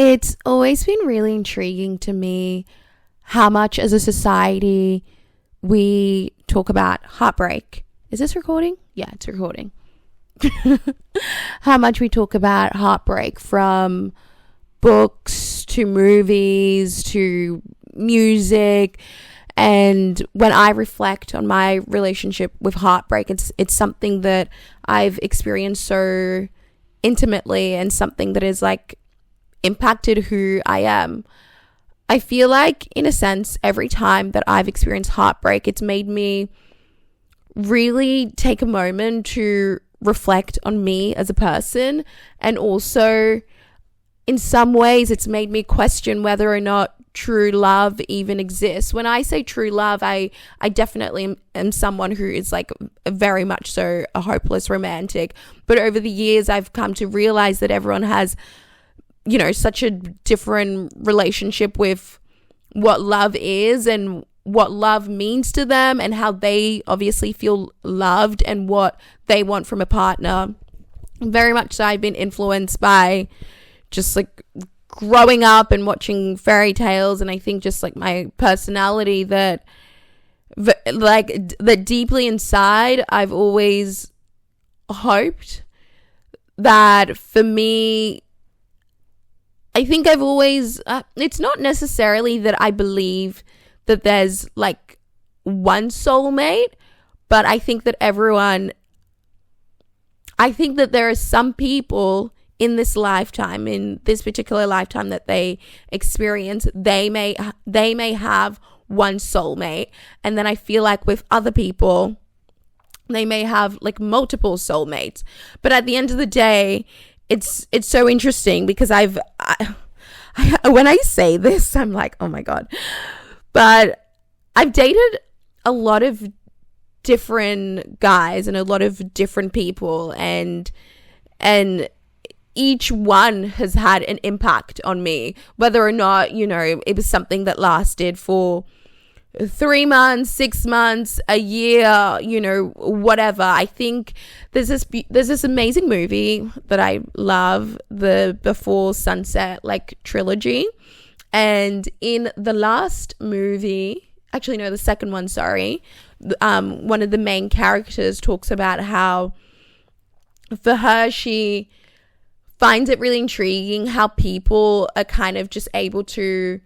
It's always been really intriguing to me how much as a society we talk about heartbreak. Is this recording? Yeah, it's recording. How much we talk about heartbreak, from books to movies to music. And when I reflect on my relationship with heartbreak, it's something that I've experienced so intimately and something that is like impacted who I am. I feel like, in a sense, every time that I've experienced heartbreak, it's made me really take a moment to reflect on me as a person. And also, in some ways, it's made me question whether or not true love even exists. When I say true love, I definitely am someone who is like very much so a hopeless romantic. But over the years, I've come to realize that everyone has, such a different relationship with what love is and what love means to them, and how they obviously feel loved and what they want from a partner. Very much so, I've been influenced by just like growing up and watching fairy tales, and I think just like my personality that deeply inside, I've always hoped that for me, I think I've always, it's not necessarily that I believe that there's like one soulmate, but I think that there are some people in this lifetime, in this particular lifetime that they experience, they may have one soulmate. And then I feel like with other people, they may have like multiple soulmates. But at the end of the day, it's so interesting because I when I say this, I'm like, oh my God. But I've dated a lot of different guys and a lot of different people, and each one has had an impact on me, whether or not, it was something that lasted for 3 months, 6 months, a year, whatever. I think there's this amazing movie that I love, the Before Sunset trilogy. And in the last movie, actually no, the second one, sorry, one of the main characters talks about how for her, she finds it really intriguing how people are kind of just able to,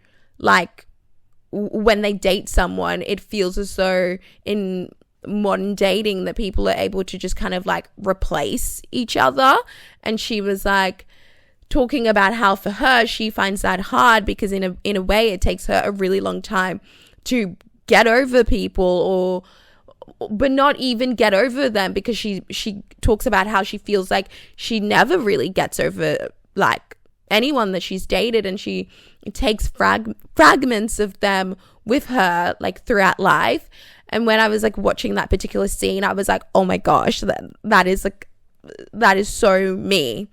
when they date someone, it feels as though in modern dating that people are able to just kind of replace each other. And she was talking about how for her, she finds that hard because in a way it takes her a really long time to get over people, but not even get over them, because she talks about how she feels like she never really gets over anyone that she's dated, and she takes fragments of them with her throughout life. And when I was watching that particular scene, I was like, oh my gosh, that is so me.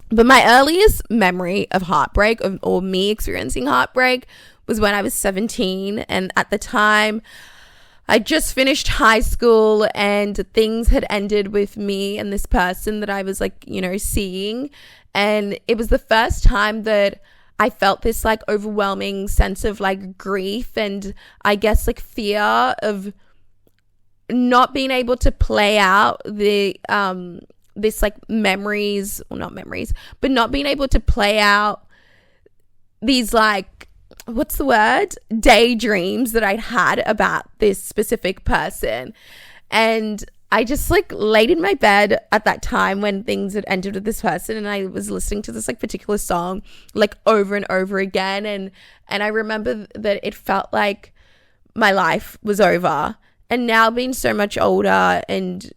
But my earliest memory of heartbreak, or me experiencing heartbreak, was when I was 17, and at the time I just finished high school and things had ended with me and this person that I was seeing. And it was the first time that I felt this overwhelming sense of grief, and I guess fear of not being able to play out the this memories, or not memories, but not being able to play out these what's the word? Daydreams that I'd had about this specific person. And I just laid in my bed at that time when things had ended with this person, and I was listening to this particular song over and over again, and I remember that it felt like my life was over. And now, being so much older, and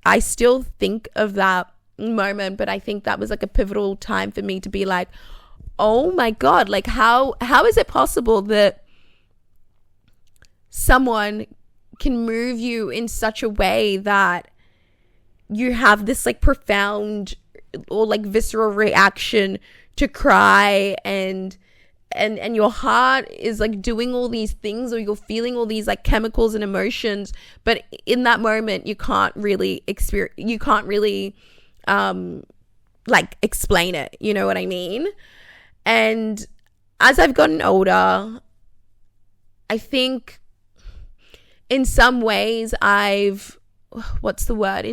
I still think of that moment, but I think that was a pivotal time for me to be oh my God, how is it possible that someone can move you in such a way that you have this profound or visceral reaction to cry, and your heart is doing all these things, or you're feeling all these chemicals and emotions, but in that moment you can't really like explain it. You know what I mean? And as I've gotten older, I think in some ways what is the word?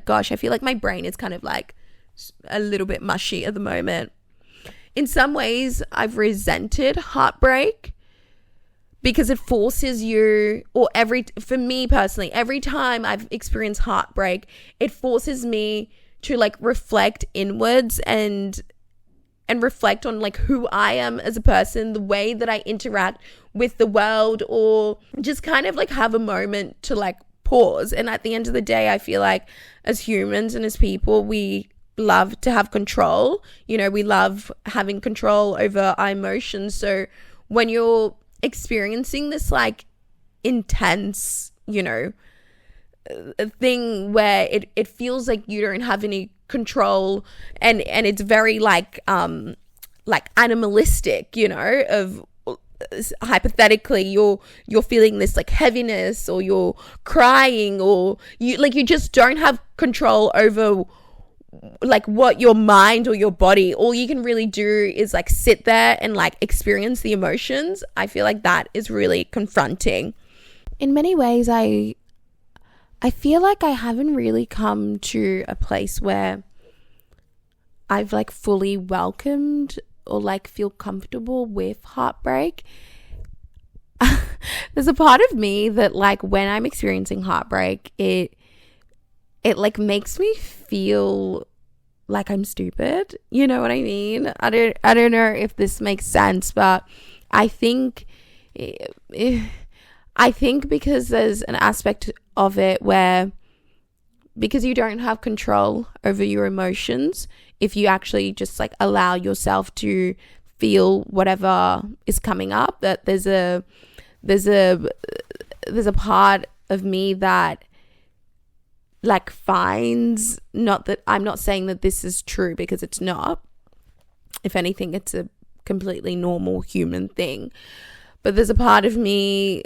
Gosh, I feel like my brain is kind of like a little bit mushy at the moment. In some ways, I've resented heartbreak because it forces you, for me personally, every time I've experienced heartbreak, it forces me to like reflect inwards and reflect on like who I am as a person, the way that I interact with the world, or just kind of like have a moment to like pause. And at the end of the day, I feel like as humans and as people, we love to have control. You know, we love having control over our emotions. So when you're experiencing this like intense, you know, thing where it feels like you don't have any control, and it's very like animalistic, you know, of hypothetically you're feeling this like heaviness, or you're crying, or you just don't have control over like what your mind or your body, all you can really do is like sit there and like experience the emotions. I feel like that is really confronting. In many ways, I feel like I haven't really come to a place where I've like fully welcomed or like feel comfortable with heartbreak. There's a part of me that like when I'm experiencing heartbreak, it like makes me feel like I'm stupid. You know what I mean? I don't know if this makes sense, but I think because there's an aspect of it where, because you don't have control over your emotions, if you actually just like allow yourself to feel whatever is coming up, that there's a part of me that like finds, not that I'm not saying that this is true, because it's not. If anything, it's a completely normal human thing. But there's a part of me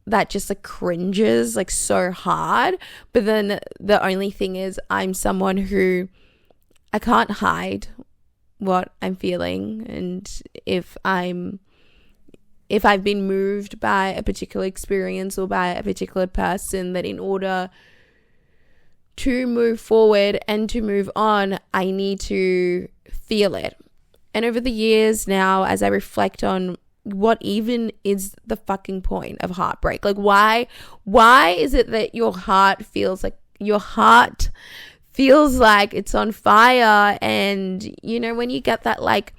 that just like cringes like so hard. But then the only thing is, I'm someone who, I can't hide what I'm feeling. And if I've been moved by a particular experience or by a particular person, that in order to move forward and to move on, I need to feel it. And over the years now, as I reflect on what even is the fucking point of heartbreak, like why is it that your heart feels like it's on fire? And you know, when you get that like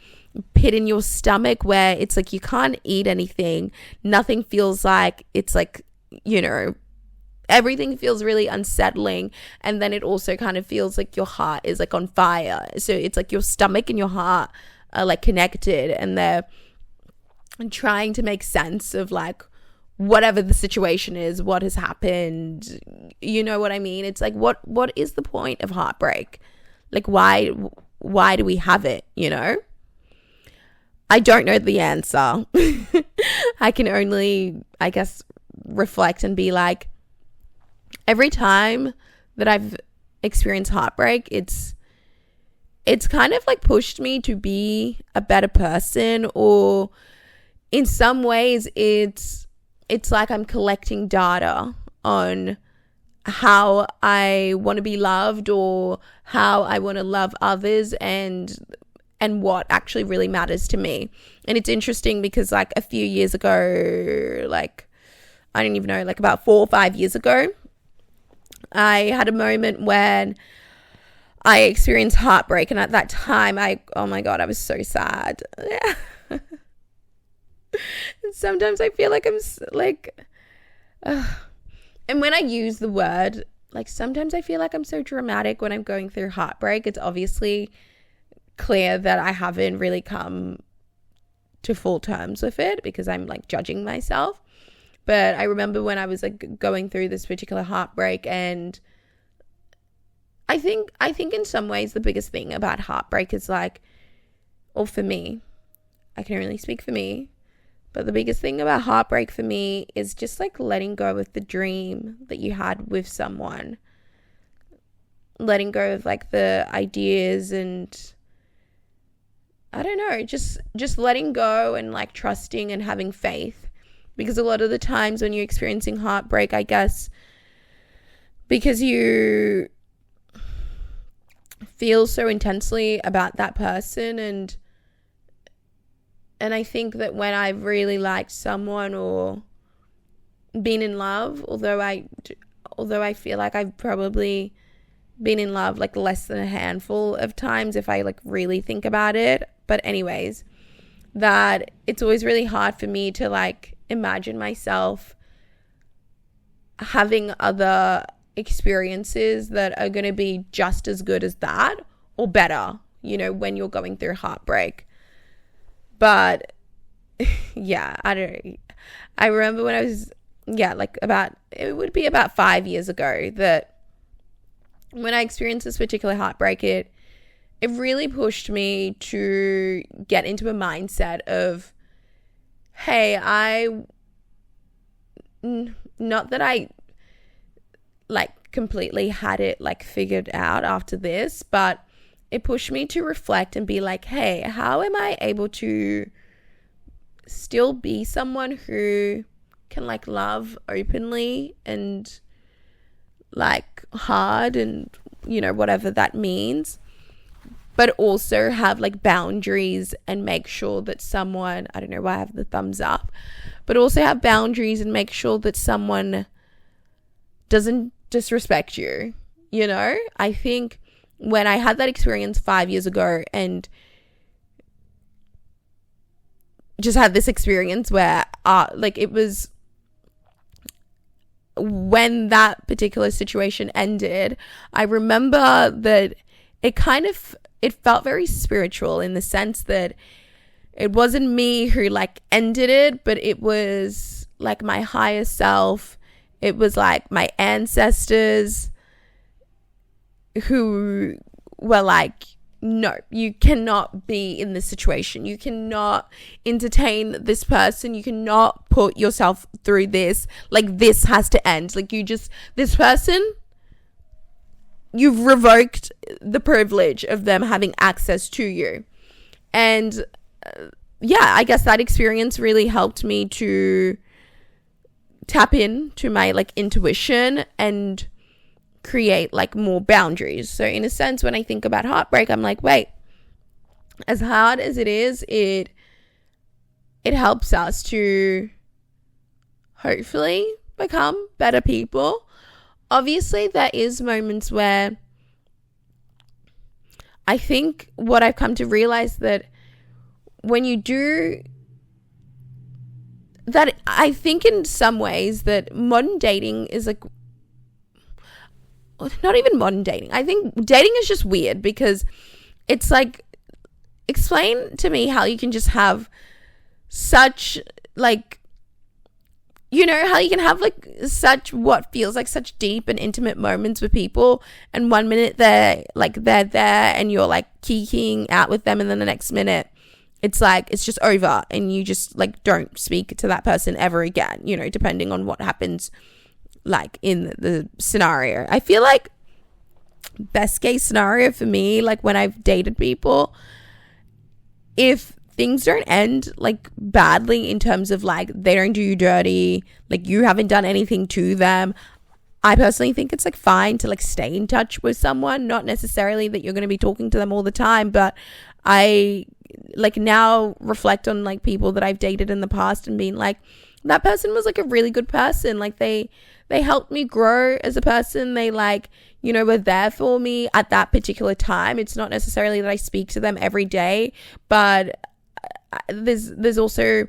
pit in your stomach where it's like you can't eat anything, nothing feels like, it's like, you know, everything feels really unsettling. And then it also kind of feels like your heart is like on fire. So it's like your stomach and your heart are like connected, and they're trying to make sense of like whatever the situation is, what has happened. You know what I mean? It's like, what is the point of heartbreak? Like why do we have it, you know? I don't know the answer. I can only, I guess, reflect and be like, every time that I've experienced heartbreak, it's kind of like pushed me to be a better person, or in some ways it's like I'm collecting data on how I want to be loved, or how I want to love others, and what actually really matters to me. And it's interesting because like a few years ago, like I don't even know, like about 4 or 5 years ago, I had a moment when I experienced heartbreak, and at that time oh my God, I was so sad. And sometimes I feel like I'm like, and when I use the word, like sometimes I feel like I'm so dramatic when I'm going through heartbreak. It's obviously clear that I haven't really come to full terms with it, because I'm like judging myself. But I remember when I was like going through this particular heartbreak, and I think in some ways the biggest thing about heartbreak is like, or for me, I can only speak for me, But the biggest thing about heartbreak for me is just like letting go of the dream that you had with someone. Letting go of like the ideas and I don't know, just letting go and like trusting and having faith. Because a lot of the times when you're experiencing heartbreak, I guess, because you feel so intensely about that person and I think that when I've really liked someone or been in love, although I feel like I've probably been in love like less than a handful of times if I like really think about it, but anyways, that it's always really hard for me to like imagine myself having other experiences that are going to be just as good as that or better, you know, when you're going through heartbreak. But yeah, I remember when I was, it would be about 5 years ago that when I experienced this particular heartbreak, it really pushed me to get into a mindset of, hey, not that I like completely had it like figured out after this, but it pushed me to reflect and be like, hey, how am I able to still be someone who can like love openly and like hard and, you know, whatever that means, but also have like boundaries and make sure that someone, I don't know why I have the thumbs up, but also have boundaries and make sure that someone doesn't disrespect you. You know, I think when I had that experience 5 years ago and just had this experience where like it was when that particular situation ended, I remember that it felt very spiritual in the sense that it wasn't me who like ended it, but it was like my higher self. It was like my ancestors who were like, no, you cannot be in this situation. You cannot entertain this person. You cannot put yourself through this. Like, this has to end. Like, this person, you've revoked the privilege of them having access to you. And I guess that experience really helped me to tap into my like intuition and create like more boundaries. So in a sense, when I think about heartbreak, I'm like, wait, as hard as it is, it helps us to hopefully become better people. Obviously, there is moments where I think what I've come to realize that when you do that, I think in some ways that modern dating is like, not even modern dating. I think dating is just weird because it's like, explain to me how you can just have such like, you know, how you can have like such what feels like such deep and intimate moments with people, and 1 minute they're there and you're like geeking out with them, and then the next minute it's like it's just over and you just like don't speak to that person ever again, you know, depending on what happens like in the scenario. I feel like best case scenario for me, like when I've dated people, if things don't end like badly in terms of like they don't do you dirty, like you haven't done anything to them, I personally think it's like fine to like stay in touch with someone. Not necessarily that you're going to be talking to them all the time, but I like now reflect on like people that I've dated in the past and being like, that person was like a really good person. Like they helped me grow as a person. They like, you know, were there for me at that particular time. It's not necessarily that I speak to them every day, but there's also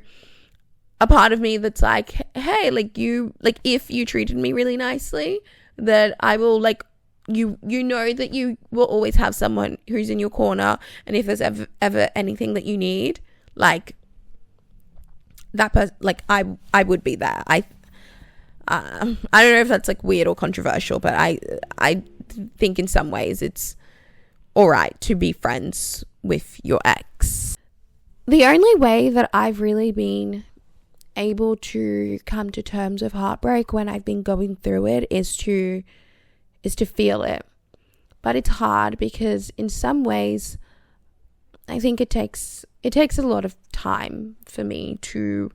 a part of me that's like, hey, like you, like if you treated me really nicely, that I will like, you know that you will always have someone who's in your corner, and if there's ever anything that you need, like that person, like I would be there. I don't know if that's like weird or controversial, but I think in some ways it's all right to be friends with your ex. The only way that I've really been able to come to terms with heartbreak when I've been going through it is to feel it. But it's hard because in some ways I think it takes a lot of time for me to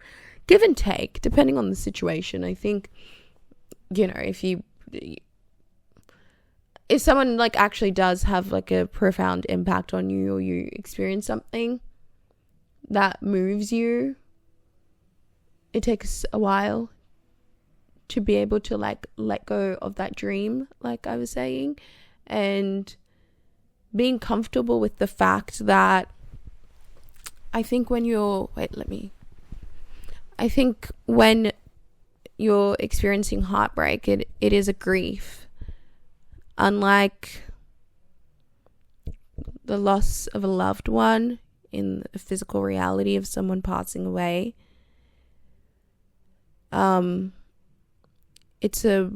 give and take depending on the situation. I think, you know, if someone like actually does have like a profound impact on you, or you experience something that moves you, it takes a while to be able to like let go of that dream, like I was saying, and being comfortable with the fact that I think when you're experiencing heartbreak, it is a grief. Unlike the loss of a loved one in the physical reality of someone passing away, it's a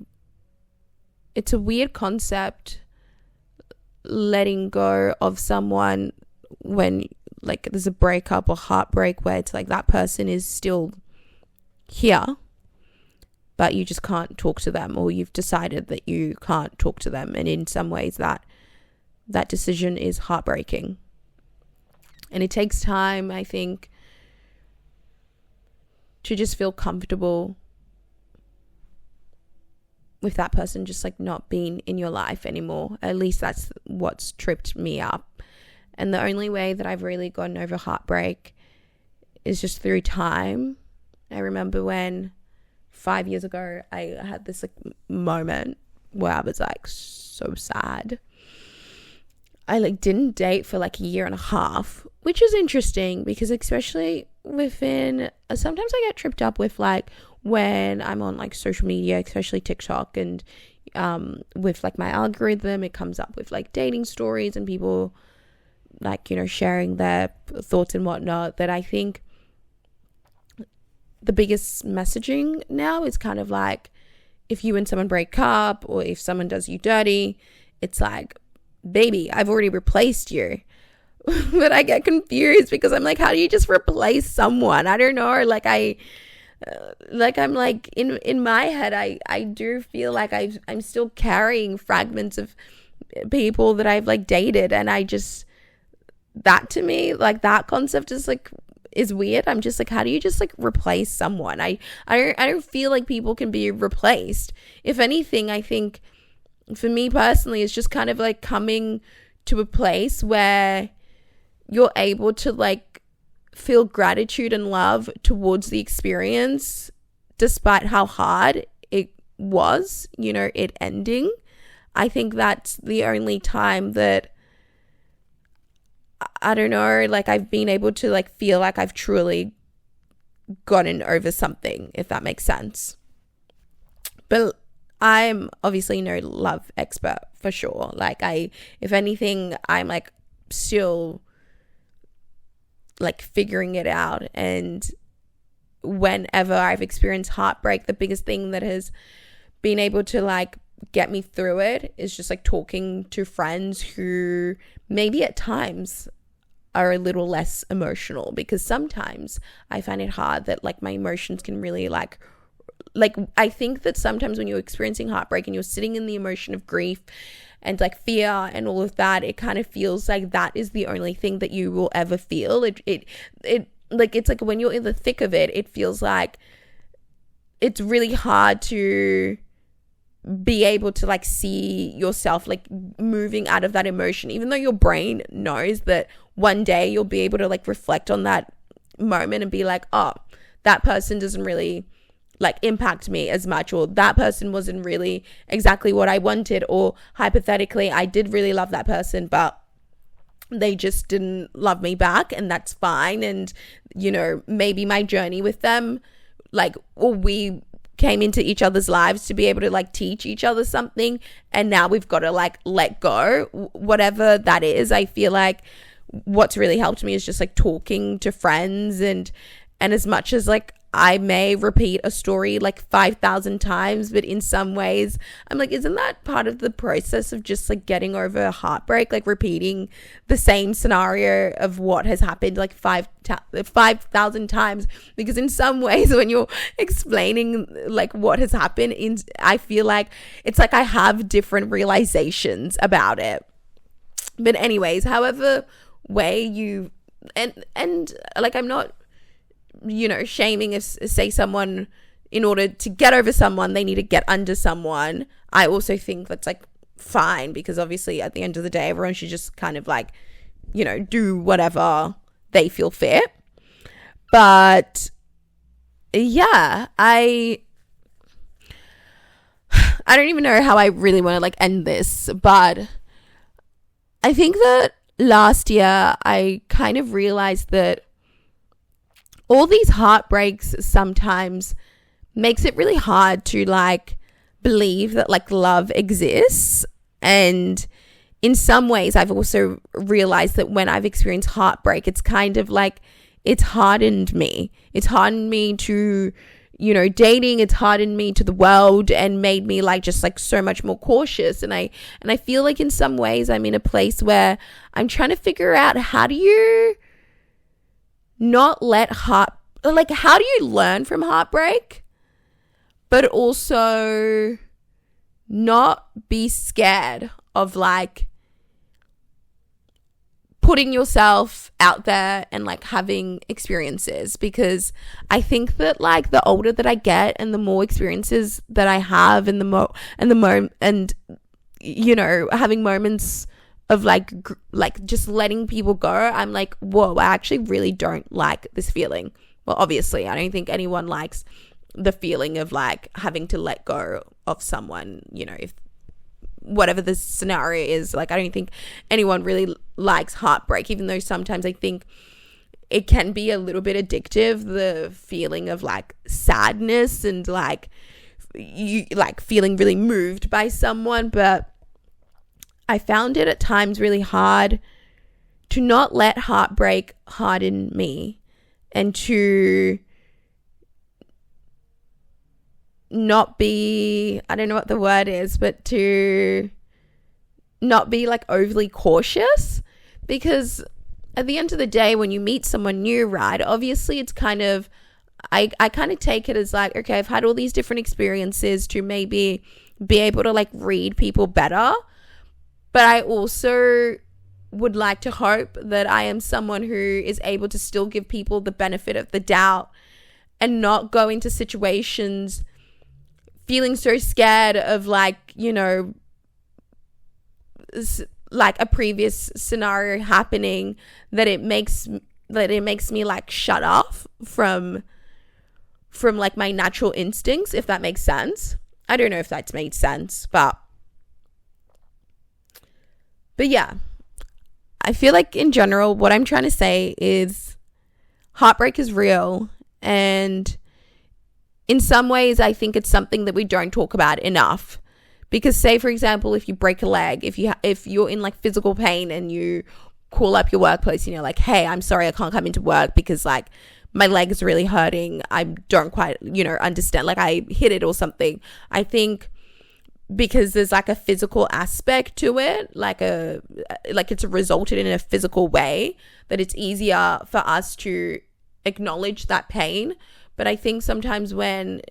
weird concept, letting go of someone when like there's a breakup or heartbreak, where it's like that person is still here, but you just can't talk to them, or you've decided that you can't talk to them. And in some ways that decision is heartbreaking. And it takes time, I think, to just feel comfortable with that person just like not being in your life anymore. At least that's what's tripped me up. And the only way that I've really gotten over heartbreak is just through time. I remember when 5 years ago I had this like moment where I was like so sad. I like didn't date for like a year and a half, which is interesting because especially within, sometimes I get tripped up with like when I'm on like social media, especially TikTok, and with like my algorithm, it comes up with like dating stories and people like, you know, sharing their thoughts and whatnot, that I think the biggest messaging now is kind of like, if you and someone break up or if someone does you dirty, it's like, baby, I've already replaced you. But I get confused because I'm like, how do you just replace someone? I don't know. Like I'm like in my head, I do feel like I'm still carrying fragments of people that I've like dated, and I just, that to me, like that concept is like, is weird. I'm just like, how do you just like replace someone? I don't feel like people can be replaced. If anything, I think for me personally, it's just kind of like coming to a place where you're able to like feel gratitude and love towards the experience, despite how hard it was, you know, it ending. I think that's the only time that, I don't know, like I've been able to like feel like I've truly gotten over something, if that makes sense. But I'm obviously no love expert for sure. Like if anything, I'm like still like figuring it out. And whenever I've experienced heartbreak, the biggest thing that has been able to like get me through it is just like talking to friends who maybe at times are a little less emotional, because sometimes I find it hard that like my emotions can really like I think that sometimes when you're experiencing heartbreak and you're sitting in the emotion of grief and like fear and all of that, it kind of feels like that is the only thing that you will ever feel. It like, it's like when you're in the thick of it, it feels like it's really hard to be able to like see yourself like moving out of that emotion, even though your brain knows that one day you'll be able to like reflect on that moment and be like, oh, that person doesn't really like impact me as much, or that person wasn't really exactly what I wanted, or hypothetically I did really love that person but they just didn't love me back, and that's fine. And you know, maybe my journey with them, like, or we came into each other's lives to be able to like teach each other something, and now we've got to like let go, whatever that is. I feel like what's really helped me is just like talking to friends, and as much as like I may repeat a story like 5,000 times, but in some ways I'm like, isn't that part of the process of just like getting over a heartbreak, like repeating the same scenario of what has happened like 5,000 times? Because in some ways when you're explaining like what has happened, I feel like it's like I have different realizations about it. But anyways, however way you and like, I'm not, you know, shaming if, say, someone, in order to get over someone, they need to get under someone. I also think that's like fine, because obviously at the end of the day, everyone should just kind of like, you know, do whatever they feel fit. But yeah, I don't even know how I really want to like end this, but I think that last year I kind of realized that all these heartbreaks sometimes makes it really hard to like believe that like love exists. And in some ways I've also realized that when I've experienced heartbreak, it's kind of like, it's hardened me. It's hardened me to, you know, dating. It's hardened me to the world and made me like just like so much more cautious. And I feel like in some ways I'm in a place where I'm trying to figure out, how do you not let how do you learn from heartbreak, but also not be scared of like putting yourself out there and like having experiences? Because I think that like the older that I get and the more experiences that I have, and and you know, having moments of like just letting people go, I'm like, whoa, I actually really don't like this feeling. Well, obviously I don't think anyone likes the feeling of like having to let go of someone, you know, if whatever the scenario is. Like, I don't think anyone really likes heartbreak, even though sometimes I think it can be a little bit addictive, the feeling of like sadness and like you like feeling really moved by someone. But I found it at times really hard to not let heartbreak harden me, and to not be, I don't know what the word is, but to not be like overly cautious. Because at the end of the day, when you meet someone new, right, obviously it's kind of, I kind of take it as like, okay, I've had all these different experiences to maybe be able to like read people better. But I also would like to hope that I am someone who is able to still give people the benefit of the doubt and not go into situations feeling so scared of like, you know, like a previous scenario happening, that it makes me like shut off from like my natural instincts, if that makes sense. I don't know if that's made sense, but yeah, I feel like in general, what I'm trying to say is heartbreak is real. And in some ways, I think it's something that we don't talk about enough. Because say, for example, if you break a leg, if you're in like physical pain and you call up your workplace and you're like, hey, I'm sorry, I can't come into work because like my leg is really hurting. I don't quite, you know, understand. Like I hit it or something. I think because there's like a physical aspect to it, like it's resulted in a physical way, that it's easier for us to acknowledge that pain. But I think sometimes when,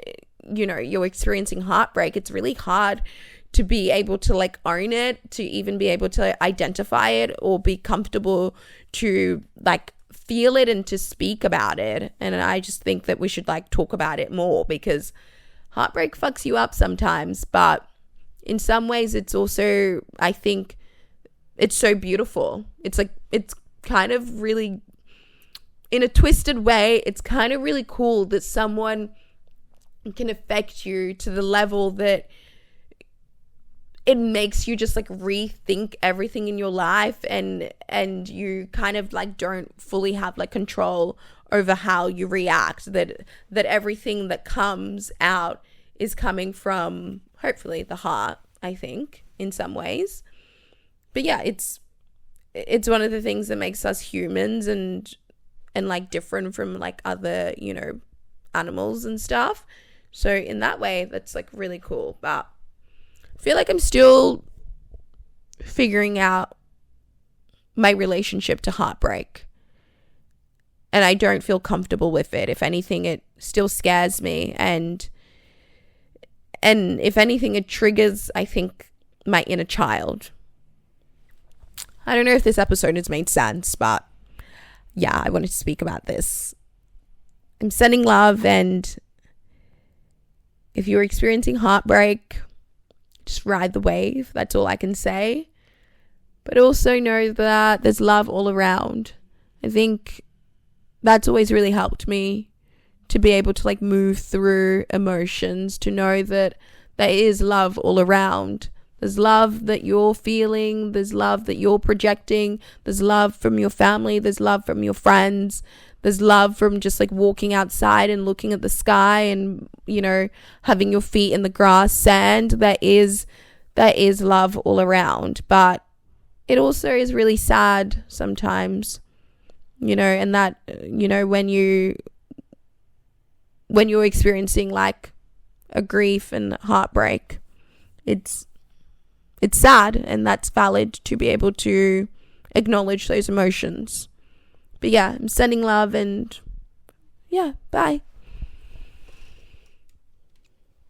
you know, you're experiencing heartbreak, it's really hard to be able to like own it, to even be able to identify it or be comfortable to like feel it and to speak about it. And I just think that we should like talk about it more, because heartbreak fucks you up sometimes, but in some ways it's also, I think it's so beautiful. It's like, it's kind of really, in a twisted way, it's kind of really cool that someone can affect you to the level that it makes you just like rethink everything in your life, and you kind of like don't fully have like control over how you react, that everything that comes out is coming from hopefully the heart, I think, in some ways. But yeah, it's one of the things that makes us humans and like different from like other, you know, animals and stuff. So in that way, that's like really cool. But I feel like I'm still figuring out my relationship to heartbreak. And I don't feel comfortable with it. If anything, it still scares me. And if anything, it triggers, I think, my inner child. I don't know if this episode has made sense, but yeah, I wanted to speak about this. I'm sending love, and if you're experiencing heartbreak, just ride the wave. That's all I can say. But also know that there's love all around. I think that's always really helped me to be able to like move through emotions, to know that there is love all around. There's love that you're feeling. There's love that you're projecting. There's love from your family. There's love from your friends. There's love from just like walking outside and looking at the sky and, you know, having your feet in the grass, sand. There is love all around. But it also is really sad sometimes, you know, and that, you know, when you're experiencing like a grief and heartbreak, it's sad, and that's valid to be able to acknowledge those emotions. But yeah, I'm sending love, and yeah, bye.